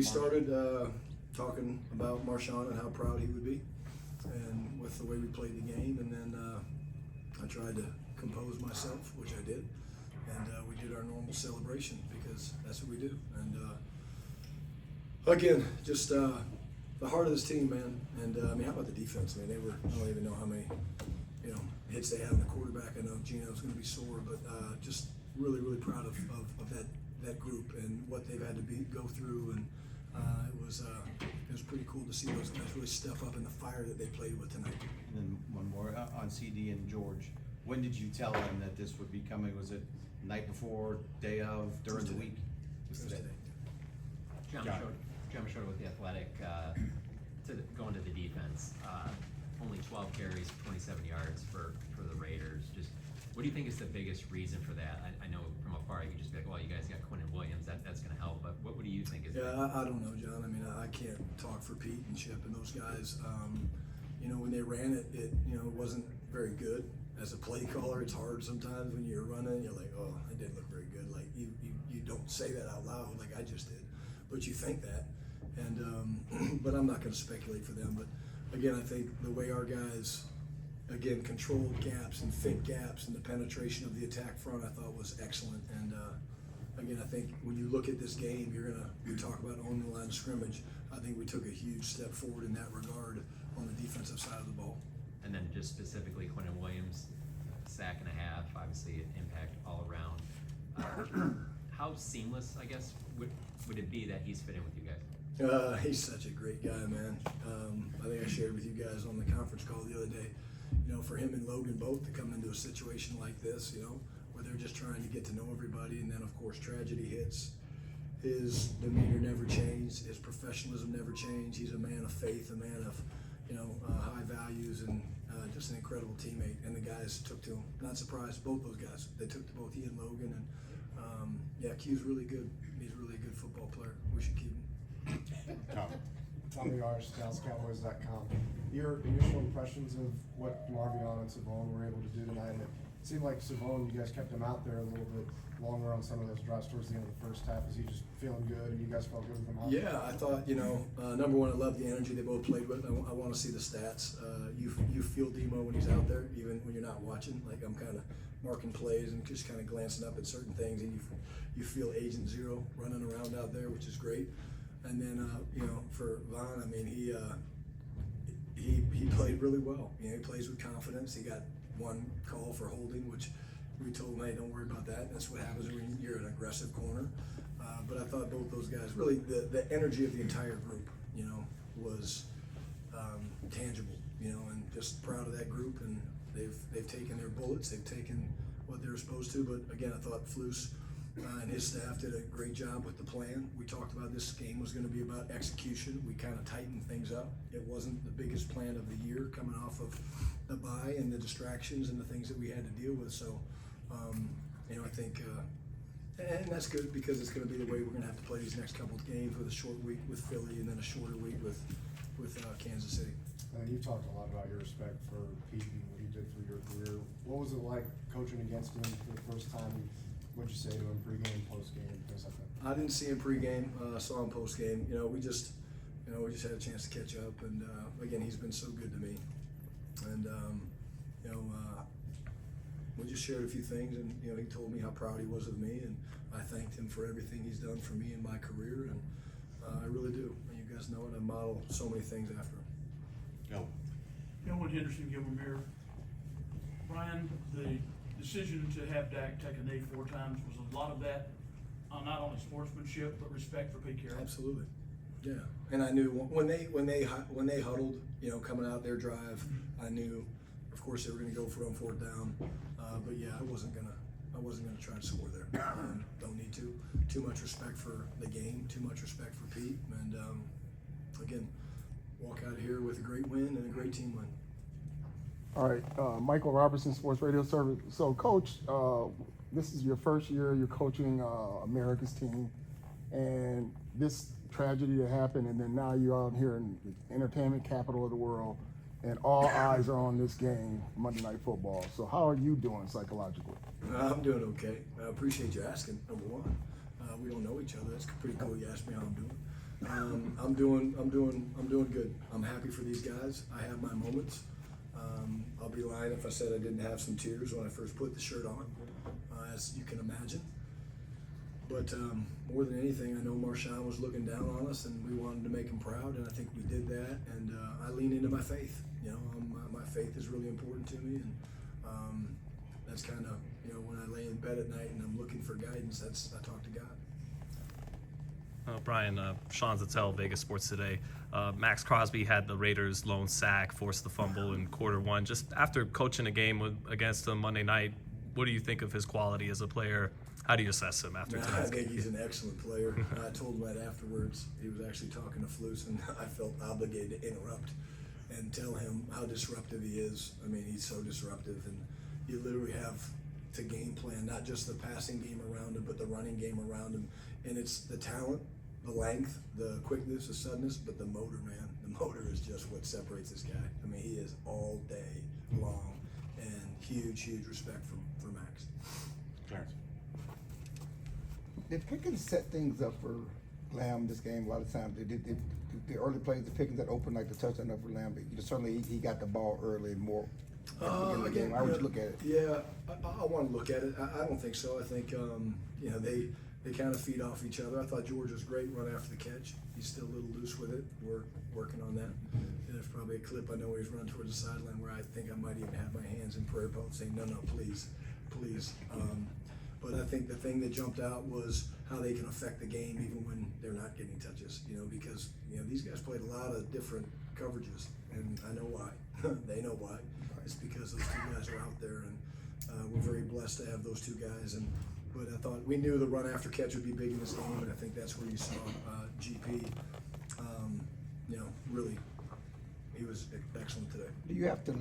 we started talking about Marshawn and how proud he would be, and with the way we played the game. And then I tried to compose myself, which I did, and we did our normal celebration because that's what we do. And again, just the heart of this team, man. And I mean, how about the defense? I mean, I don't even know how many hits they had on the quarterback. I know Gino's going to be sore, but just really, really proud of that group and what they've had to go through. And it was pretty cool to see those guys really step up in the fire that they played with tonight. And then one more on CD and George. When did you tell them that this would be coming? Was it night before, day of, during the week? Tuesday. John showed with the Athletic going to the defense. Only 12 carries, 27 yards for the Raiders. Just what do you think is the biggest reason for that? I know from afar you could just be like, well, you guys got Quinn and Williams, that's going to help. But what do you think is? Yeah, I don't know, John. I mean, I can't talk for Pete and Chip and those guys. When they ran it, it wasn't very good. As a play caller, it's hard sometimes when you're running. You're like, oh, it didn't look very good. Like you don't say that out loud, like I just did, but you think that. And but I'm not going to speculate for them. But again, I think the way our guys, again, controlled gaps and fit gaps and the penetration of the attack front, I thought was excellent. And again, I think when you look at this game, we talk about owning the line of scrimmage. I think we took a huge step forward in that regard on the defensive side of the ball. And then just specifically Quinn Williams, sack and a half, obviously an impact all around. How seamless, I guess, would it be that he's fitting with you guys? He's such a great guy, man. I think I shared with you guys on the conference call the other day, for him and Logan both to come into a situation like this, where they're just trying to get to know everybody, and then of course tragedy hits. His demeanor never changed, his professionalism never changed. He's a man of faith, a man of high values, and just an incredible teammate. And the guys took to him. Not surprised, both those guys. They took to both he and Logan. And Q's really good. He's a really good football player. We should keep him. Tommy R, ScoutsCowboys.com. Your initial impressions of what Marvion and Savone were able to do tonight? It seemed like Savone, you guys kept him out there a little bit longer on some of those drives towards the end of the first half. Is he just feeling good and you guys felt good with him out? Yeah, I thought, number one, I love the energy they both played with. I want to see the stats. You feel Demo when he's out there, even when you're not watching. Like I'm kind of marking plays and just kind of glancing up at certain things, and you feel Agent Zero running around out there, which is great. And then, for Von, I mean, he played really well. He plays with confidence. He got one call for holding, which we told him, hey, don't worry about that. That's what happens when you're an aggressive corner. But I thought both those guys, really the energy of the entire group, was tangible, and just proud of that group. And they've taken their bullets. They've taken what they were supposed to. But again, I thought Flus and his staff did a great job with the plan. We talked about this game was going to be about execution. We kind of tightened things up. It wasn't the biggest plan of the year coming off of the bye and the distractions and the things that we had to deal with. So, I think, and that's good because it's going to be the way we're going to have to play these next couple of games with a short week with Philly and then a shorter week with Kansas City. You've talked a lot about your respect for Pete and what he did for your career. What was it like coaching against him for the first time? What'd you say to him pregame, postgame, things like that? I didn't see him pregame. Saw him postgame. We just had a chance to catch up. And again, he's been so good to me. And we just shared a few things. And he told me how proud he was of me, and I thanked him for everything he's done for me in my career. And I really do. And you guys know it. I model so many things after him. Go. Gilman, Henderson, Gilman, Mayor. Brian, the decision to have Dak take a knee 4 times, was a lot of that not only sportsmanship but respect for Pete Carroll? Absolutely, yeah. And I knew when they huddled, coming out their drive, I knew, of course, they were going to go for it on 4th down. But yeah, I wasn't gonna try to score there. Don't need to. Too much respect for the game. Too much respect for Pete. And again, walk out of here with a great win and a great team win. All right, Michael Robertson, Sports Radio Service. So, Coach, this is your first year you're coaching America's team, and this tragedy that happened, and then now you're out here in the entertainment capital of the world, and all eyes are on this game, Monday Night Football. So, how are you doing psychologically? I'm doing okay. I appreciate you asking, number one. We don't know each other. That's pretty cool you asked me how I'm doing. I'm doing good. I'm happy for these guys. I have my moments. I'll be lying if I said I didn't have some tears when I first put the shirt on, as you can imagine. But more than anything, I know Marshawn was looking down on us, and we wanted to make him proud, and I think we did that. And I lean into my faith. You know, my faith is really important to me, and that's kind of, you know, when I lay in bed at night and I'm looking for guidance, I talk to God. Brian, Sean Zattel, Vegas Sports Today. Maxx Crosby had the Raiders' lone sack, forced the fumble in quarter one. Just after coaching a game against them Monday night, what do you think of his quality as a player? How do you assess him after I tonight's think game? he's an excellent player. I told him that afterwards. He was actually talking to Flus, and I felt obligated to interrupt and tell him how disruptive he is. I mean, he's so disruptive, and you literally have to game plan, not just the passing game around him, but the running game around him. And it's the talent, the length, the quickness, the suddenness, but the motor, man. The motor is just what separates this guy. I mean, he is all day long, and huge respect for Max. Clarence. Did Pickens set things up for Lamb this game? A lot of times, the early plays, the Pickens that opened like the touchdown up for Lamb. But certainly, he got the ball early more. In the game. How would you look at it? Yeah, I want to look at it. I don't think so. I think you know, they kind of feed off each other. I thought George was great run after the catch. He's still a little loose with it. We're working on that. And there's probably a clip I know where he's running towards the sideline where I think I might even have my hands in prayer pose saying, no, please. But I think the thing that jumped out was how they can affect the game even when they're not getting touches. You know, because you know these guys played a lot of different coverages, and I know why. They know why. It's because those two guys are out there, and we're very blessed to have those two guys. But I thought we knew the run after catch would be big in this game, and I think that's where you saw GP. You know, really, he was excellent today. Do you have to